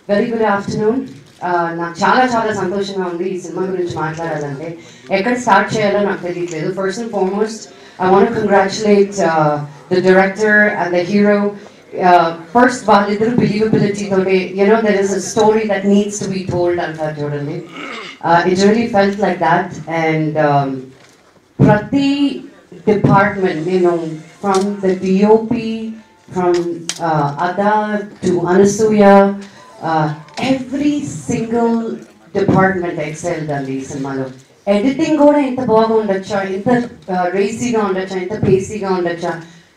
Very good afternoon. నాకు చాలా చాలా సంతోషంగా ఉంది ఈ సినిమా గురించి మాట్లాడాలంటే ఎక్కడ స్టార్ట్ చేయాలో నాకు తెలియట్లేదు. First and foremost I want congratulate the director and the hero. First వాళ్ళిద్దరు బిలీవబిలిటీ తోటి there is a story that needs to be told అంటారు చూడండి. It really felt like that and ప్రతి department from the DOP, from Ada to Anasuya, every single department excelled on ఈ సినిమాలో. Editing కూడా ఇంత బాగా ఉండొచ్చా, ఇంత రేసీగా ఉండొచ్చా, ఇంత పేసీగా ఉండొచ్చా,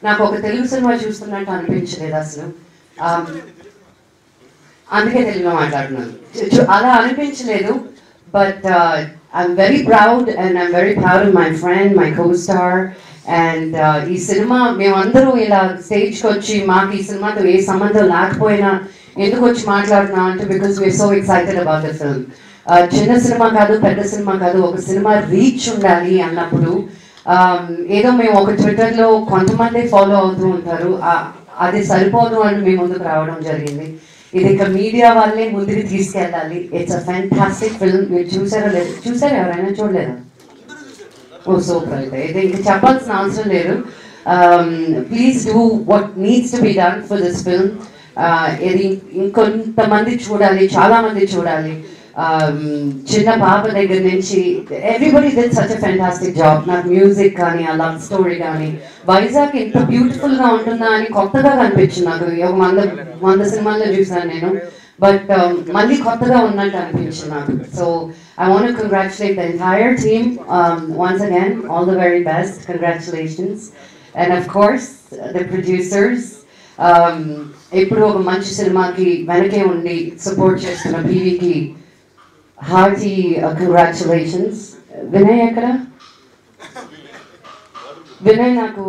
నాకు ఒక తెలుగు సినిమా చూస్తున్నట్టు అనిపించలేదు అసలు. అందుకే తెలుగులో మాట్లాడుతున్నాను. అలా అనిపించలేదు. But I'm very proud and I'm very proud of my friend, my co-star. And ఈ సినిమా మేమందరూ ఇలా స్టేజ్కి వచ్చి మాకు ఈ సినిమాతో ఏ సంబంధం లేకపోయినా ఎందుకు వచ్చి మాట్లాడుతున్నాం అంటే because we are so excited about the film. చిన్న సినిమా కాదు, పెద్ద సినిమా కాదు, ఒక సినిమా రీచ్ ఉండాలి అన్నప్పుడు ఏదో మేము ఒక ట్విట్టర్లో కొంతమంది ఫాలో అవుతూ ఉంటారు, అది సరిపోదు అని మేము ముందుకు రావడం జరిగింది. ఇది ఇంకా మీడియా వాళ్ళే ముందుకు తీసుకెళ్ళాలి. It's a fantastic film. మీరు చూసారా లేదు? చూసారా? ఎవరైనా చూడలేదా? ఓ సూపర్. అయితే ఇది ఇంకా చెప్పాల్సిన అవసరం లేదు. Please do what needs to be done for this film. ఇది ఇంకొంతమంది చూడాలి, చాలా మంది చూడాలి. చిన్న పాప దగ్గర నుంచి everybody did such a fantastic job. నాకు మ్యూజిక్ కానీ, ఆ లవ్ స్టోరీ కానీ, వైజాగ్ ఇంత బ్యూటిఫుల్గా ఉంటుందా అని కొత్తగా కనిపించింది నాకు. ఒక 100 సినిమాల్లో చూసాను నేను, బట్ మళ్ళీ కొత్తగా ఉన్నట్టు అనిపించింది నాకు. So I want to congratulate the entire team once again. All the very best. Congratulations. And of course, the producers. ఇప్పుడు ఒక మంచి సినిమాకి వెనకే ఉండి సపోర్ట్ చేస్తున్న పీవీకి హార్టీ కంగ్రాచులేషన్స్. వినయ్ ఎక్కడ? వినయ్ నాకు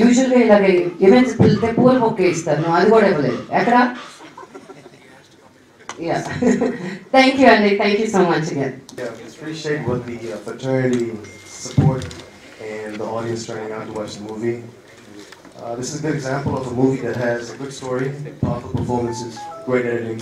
యూజువల్గా ఇలాగే ఈవెంట్స్ పిలితే పూల మొక్క ఇస్తాను, అది కూడా ఇవ్వలేదు. ఎక్కడ? Yeah. Thank you, Andy. Thank you so much again. Yeah, we appreciate what the fraternity support and the audience turning out to watch the movie. This is a good example of a movie that has a good story, powerful performances, great editing.